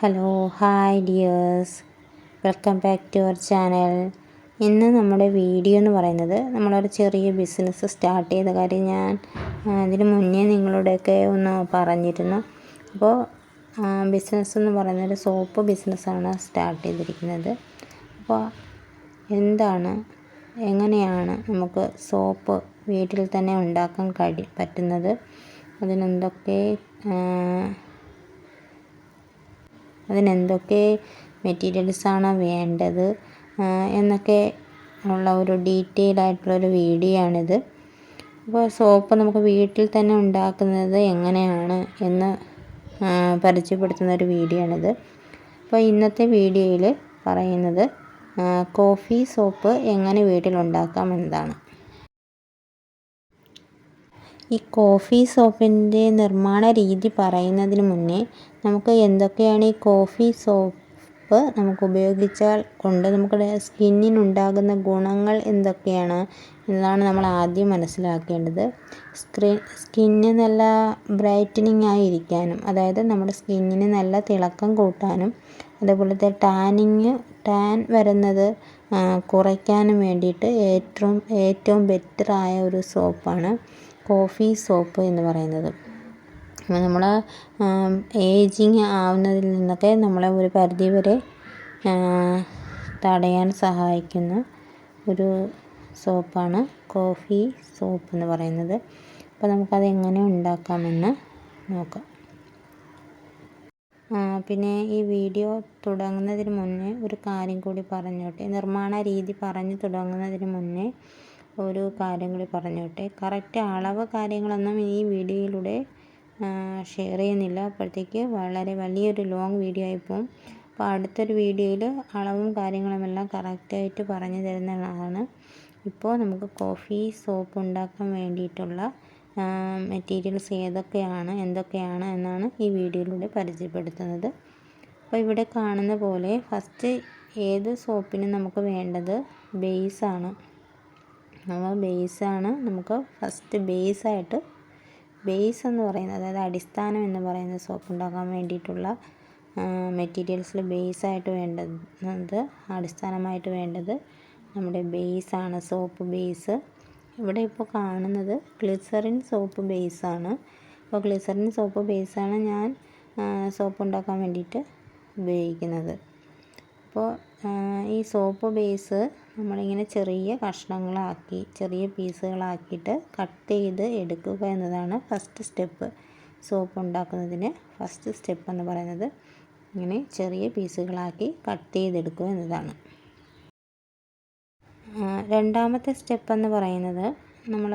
Hello hi dears, welcome back to our channel. ഇന്ന് നമ്മുടെ video എന്ന് പറയുന്നത് നമ്മളൊരു ചെറിയ ബിസിനസ് സ്റ്റാർട്ട് ചെയ്ത കാര്യം ഞാൻ ഇതിന് മുന്നേ നിങ്ങളോടൊക്കെ ഒന്ന് പറഞ്ഞിരുന്നു. അപ്പോൾ ബിസിനസ് എന്ന് പറയുന്നത് സോപ്പ് ബിസിനസ്സാണ് സ്റ്റാർട്ട് ചെയ്തിരിക്കുന്നത്. അപ്പോൾ എങ്ങനെയാണ് നമുക്ക് സോപ്പ് വീട്ടിൽ തന്നെ ഉണ്ടാക്കാൻ പറ്റുന്നത്, അതിനെന്തൊക്കെ മെറ്റീരിയൽസാണ് വേണ്ടത് എന്നൊക്കെ ഉള്ള ഒരു ഡീറ്റെയിൽ ആയിട്ടുള്ളൊരു വീഡിയോ ആണിത്. അപ്പോൾ സോപ്പ് നമുക്ക് വീട്ടിൽ തന്നെ ഉണ്ടാക്കുന്നത് എങ്ങനെയാണ് എന്ന് പരിചയപ്പെടുത്തുന്ന ഒരു വീഡിയോ ആണിത്. അപ്പോൾ ഇന്നത്തെ വീഡിയോയിൽ പറയുന്നത് കോഫി സോപ്പ് എങ്ങനെ വീട്ടിലുണ്ടാക്കാം എന്നതാണ്. ഈ കോഫി സോപ്പിൻ്റെ നിർമ്മാണ രീതി പറയുന്നതിന് മുന്നേ നമുക്ക് എന്തൊക്കെയാണ് ഈ കോഫി സോപ്പ് നമുക്ക് ഉപയോഗിച്ചാൽ കൊണ്ട് നമുക്ക് സ്കിന്നിനുണ്ടാകുന്ന ഗുണങ്ങൾ എന്തൊക്കെയാണ് എന്നതാണ് നമ്മൾ ആദ്യം മനസ്സിലാക്കേണ്ടത്. സ്കിന്ന് നല്ല ബ്രൈറ്റനിങ് ആയിരിക്കാനും, അതായത് നമ്മുടെ സ്കിന്നിന് നല്ല തിളക്കം കൂട്ടാനും, അതേപോലത്തെ ടാൻ വരുന്നത് കുറയ്ക്കാനും വേണ്ടിയിട്ട് ഏറ്റവും ബെറ്ററായ ഒരു സോപ്പാണ് കോഫി സോപ്പ് എന്ന് പറയുന്നത്. നമ്മൾ ഏജിങ് ആവുന്നതിൽ നിന്നൊക്കെ നമ്മളെ ഒരു പരിധി വരെ തടയാൻ സഹായിക്കുന്ന ഒരു സോപ്പാണ് കോഫി സോപ്പ് എന്ന് പറയുന്നത്. അപ്പോൾ നമുക്കത് എങ്ങനെ ഉണ്ടാക്കാമെന്ന് നോക്കാം. പിന്നെ ഈ വീഡിയോ തുടങ്ങുന്നതിന് മുന്നേ ഒരു കാര്യം കൂടി പറഞ്ഞോട്ടെ. നിർമ്മാണ രീതി പറഞ്ഞു തുടങ്ങുന്നതിന് മുന്നേ ഒരു കാര്യം കൂടി പറഞ്ഞോട്ടെ. കറക്റ്റ് അളവ് കാര്യങ്ങളൊന്നും ഈ വീഡിയോയിലൂടെ ഷെയർ ചെയ്യുന്നില്ല, അപ്പോഴത്തേക്ക് വളരെ വലിയൊരു ലോങ് വീഡിയോ ആയിപ്പോവും. അപ്പോൾ അടുത്തൊരു വീഡിയോയിൽ അളവും കാര്യങ്ങളുമെല്ലാം കറക്റ്റായിട്ട് പറഞ്ഞു തരുന്നതാണ്. ഇപ്പോൾ നമുക്ക് കോഫി സോപ്പ് ഉണ്ടാക്കാൻ വേണ്ടിയിട്ടുള്ള മെറ്റീരിയൽസ് എന്തൊക്കെയാണ് എന്നാണ് ഈ വീഡിയോയിലൂടെ പരിചയപ്പെടുത്തുന്നത്. അപ്പോൾ ഇവിടെ കാണുന്ന പോലെ ഫസ്റ്റ് ഏത് സോപ്പിനും നമുക്ക് വേണ്ടത് ബേസാണ്. നമുക്ക് ഫസ്റ്റ് ബേസ് എന്ന് പറയുന്നത്, അതായത് അടിസ്ഥാനം എന്ന് പറയുന്ന സോപ്പ് ഉണ്ടാക്കാൻ വേണ്ടിയിട്ടുള്ള മെറ്റീരിയൽസിൽ അടിസ്ഥാനമായിട്ട് വേണ്ടത് നമ്മുടെ ബേസാണ്, സോപ്പ് ബേസ്. ഇവിടെ ഇപ്പോൾ കാണുന്നത് ഗ്ലിസറിൻ സോപ്പ് ബേസാണ്. അപ്പോൾ ഗ്ലിസറിൻ സോപ്പ് ബേസാണ് ഞാൻ സോപ്പ് ഉണ്ടാക്കാൻ വേണ്ടിയിട്ട് ഉപയോഗിക്കുന്നത്. അപ്പോൾ ഈ സോപ്പ് ബേസ് നമ്മളിങ്ങനെ ചെറിയ കഷ്ണങ്ങളാക്കി, ചെറിയ പീസുകളാക്കിയിട്ട് കട്ട് ചെയ്ത് എടുക്കുക എന്നതാണ് ഫസ്റ്റ് സ്റ്റെപ്പ്. സോപ്പ് ഉണ്ടാക്കുന്നതിന് ഫസ്റ്റ് സ്റ്റെപ്പ് എന്ന് പറയുന്നത് ഇങ്ങനെ ചെറിയ പീസുകളാക്കി കട്ട് ചെയ്തെടുക്കുക എന്നതാണ്. രണ്ടാമത്തെ സ്റ്റെപ്പ് എന്ന് പറയുന്നത് നമ്മൾ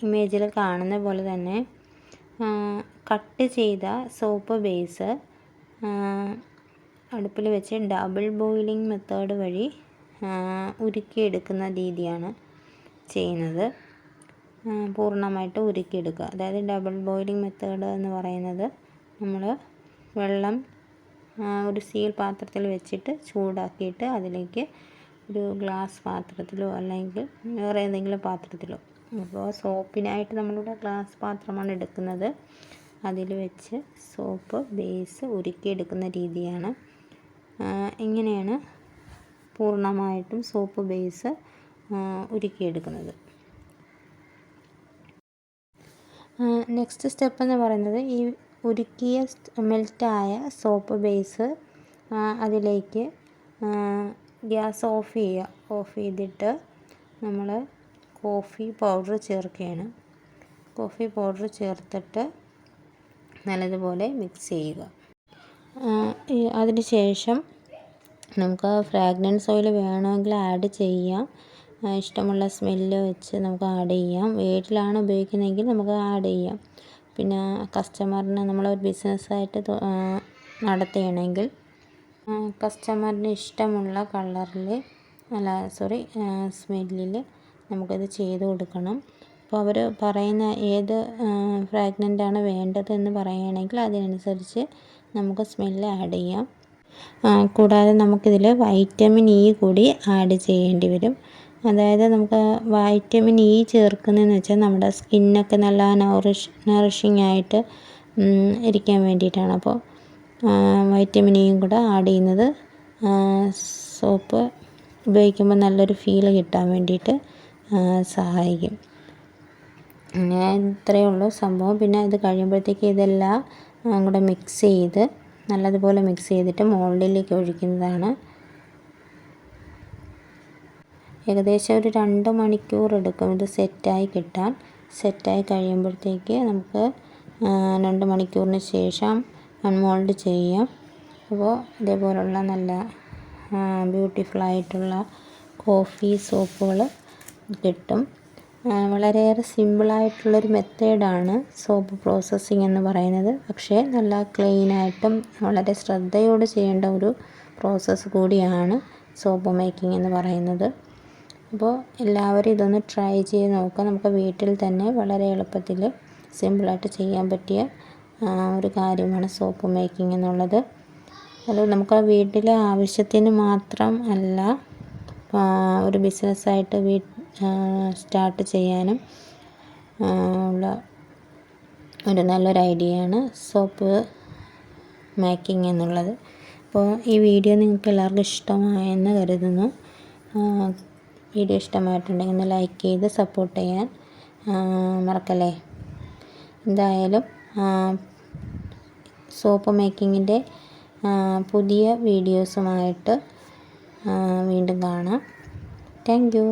ഇമേജിൽ കാണുന്ന പോലെ തന്നെ കട്ട് ചെയ്ത സോപ്പ് ബേസ് അടുപ്പിൽ വെച്ച് ഡബിൾ ബോയിലിംഗ് മെത്തേഡ് വഴി ഉരുക്കിയെടുക്കുന്ന രീതിയാണ് ചെയ്യുന്നത്. പൂർണ്ണമായിട്ട് ഉരുക്കിയെടുക്കുക. അതായത് ഡബിൾ ബോയിലിംഗ് മെത്തേഡ് എന്ന് പറയുന്നത് നമ്മൾ വെള്ളം ഒരു സ്റ്റീൽ പാത്രത്തിൽ വെച്ചിട്ട് ചൂടാക്കിയിട്ട് അതിലേക്ക് ഒരു ഗ്ലാസ് പാത്രത്തിലോ അല്ലെങ്കിൽ വേറെ ഏതെങ്കിലും പാത്രത്തിലോ, അപ്പോൾ സോപ്പിനായിട്ട് നമ്മളിവിടെ ഗ്ലാസ് പാത്രമാണ് എടുക്കുന്നത്, അതിൽ വെച്ച് സോപ്പ് ബേസ് ഉരുക്കിയെടുക്കുന്ന രീതിയാണ്. ഇങ്ങനെയാണ് പൂർണ്ണമായിട്ടും സോപ്പ് ബേസ് ഉരുക്കിയെടുക്കുന്നത്. നെക്സ്റ്റ് സ്റ്റെപ്പ് എന്ന് പറയുന്നത് ഈ ഉരുക്കിയ മെൽറ്റായ സോപ്പ് ബേസ് അതിലേക്ക് ഗ്യാസ് ഓഫ് ചെയ്തിട്ട് നമ്മൾ കോഫി പൗഡർ ചേർക്കുകയാണ്. കോഫി പൗഡർ ചേർത്തിട്ട് നല്ലതുപോലെ മിക്സ് ചെയ്യുക. അതിന് ശേഷം നമുക്ക് ഫ്രാഗ്രൻസ് ഓയിൽ വേണമെങ്കിൽ ആഡ് ചെയ്യാം. ഇഷ്ടമുള്ള സ്മെല്ല് വെച്ച് നമുക്ക് ആഡ് ചെയ്യാം. വീട്ടിലാണ് ഉപയോഗിക്കുന്നതെങ്കിൽ നമുക്ക് ആഡ് ചെയ്യാം. പിന്നെ കസ്റ്റമറിന് നമ്മളൊരു ബിസിനസ്സായിട്ട് നടത്തുകയാണെങ്കിൽ കസ്റ്റമറിന് ഇഷ്ടമുള്ള സ്മെല്ലിൽ നമുക്കത് ചെയ്ത് കൊടുക്കണം. അപ്പോൾ അവർ പറയുന്ന ഏത് ഫ്രാഗ്രൻ്റാണ് വേണ്ടതെന്ന് പറയുകയാണെങ്കിൽ അതിനനുസരിച്ച് നമുക്ക് സ്മെല്ല് ആഡ് ചെയ്യാം. കൂടാതെ നമുക്കിതിൽ വൈറ്റമിൻ ഇ കൂടി ആഡ് ചെയ്യേണ്ടി വരും. അതായത് നമുക്ക് വൈറ്റമിൻ ഇ ചേർക്കുന്നതെന്ന് വെച്ചാൽ നമ്മുടെ സ്കിന്നൊക്കെ നല്ല നറിഷിംഗ് ആയിട്ട് ഇരിക്കാൻ വേണ്ടിയിട്ടാണ്. അപ്പോൾ വൈറ്റമിൻ ഇയും കൂടെ ആഡ് ചെയ്യുന്നത് സോപ്പ് ഉപയോഗിക്കുമ്പോൾ നല്ലൊരു ഫീല് കിട്ടാൻ വേണ്ടിയിട്ട് സഹായിക്കും. ഇത്രയേ ഉള്ളൂ സംഭവം. പിന്നെ ഇത് കഴിയുമ്പോഴത്തേക്ക് ഇതെല്ലാം കൂടെ മിക്സ് ചെയ്ത് നല്ലതുപോലെ മിക്സ് ചെയ്തിട്ട് മോൾഡിലേക്ക് ഒഴിക്കുന്നതാണ്. ഏകദേശം ഒരു 2 മണിക്കൂർ എടുക്കും ഇത് സെറ്റായി കിട്ടാൻ. സെറ്റായി കഴിയുമ്പോഴത്തേക്ക് നമുക്ക് 2 മണിക്കൂറിന് ശേഷം അൺമോൾഡ് ചെയ്യാം. അപ്പോൾ ഇതേപോലുള്ള നല്ല ബ്യൂട്ടിഫുള്ളായിട്ടുള്ള കോഫി സോപ്പുകൾ കിട്ടും. വളരെയേറെ സിമ്പിളായിട്ടുള്ളൊരു മെത്തേഡാണ് സോപ്പ് പ്രോസസ്സിങ് എന്ന് പറയുന്നത്. പക്ഷേ നല്ല ക്ലീനായിട്ടും വളരെ ശ്രദ്ധയോടെ ചെയ്യേണ്ട ഒരു പ്രോസസ്സ് കൂടിയാണ് സോപ്പ് മേക്കിംഗ് എന്ന് പറയുന്നത്. അപ്പോൾ എല്ലാവരും ഇതൊന്ന് ട്രൈ ചെയ്ത് നോക്കുക. നമുക്ക് വീട്ടിൽ തന്നെ വളരെ എളുപ്പത്തിൽ സിമ്പിളായിട്ട് ചെയ്യാൻ പറ്റിയ ഒരു കാര്യമാണ് സോപ്പ് മേക്കിംഗ് എന്നുള്ളത്. അത് നമുക്ക് വീട്ടിലെ ആവശ്യത്തിന് മാത്രം അല്ല, ഒരു ബിസിനസ്സായിട്ട് സ്റ്റാർട്ട് ചെയ്യാനും ഉള്ള ഒരു നല്ലൊരു ഐഡിയയാണ് സോപ്പ് മേക്കിംഗ് എന്നുള്ളത്. അപ്പോൾ ഈ വീഡിയോ നിങ്ങൾക്ക് എല്ലാവർക്കും ഇഷ്ടമായെന്ന് കരുതുന്നു. വീഡിയോ ഇഷ്ടമായിട്ടുണ്ടെങ്കിൽ ഒന്ന് ലൈക്ക് ചെയ്ത് സപ്പോർട്ട് ചെയ്യാൻ മറക്കല്ലേ. എന്തായാലും സോപ്പ് മേക്കിങ്ങിൻ്റെ പുതിയ വീഡിയോസുമായിട്ട് വീണ്ടും കാണാം. Thank you.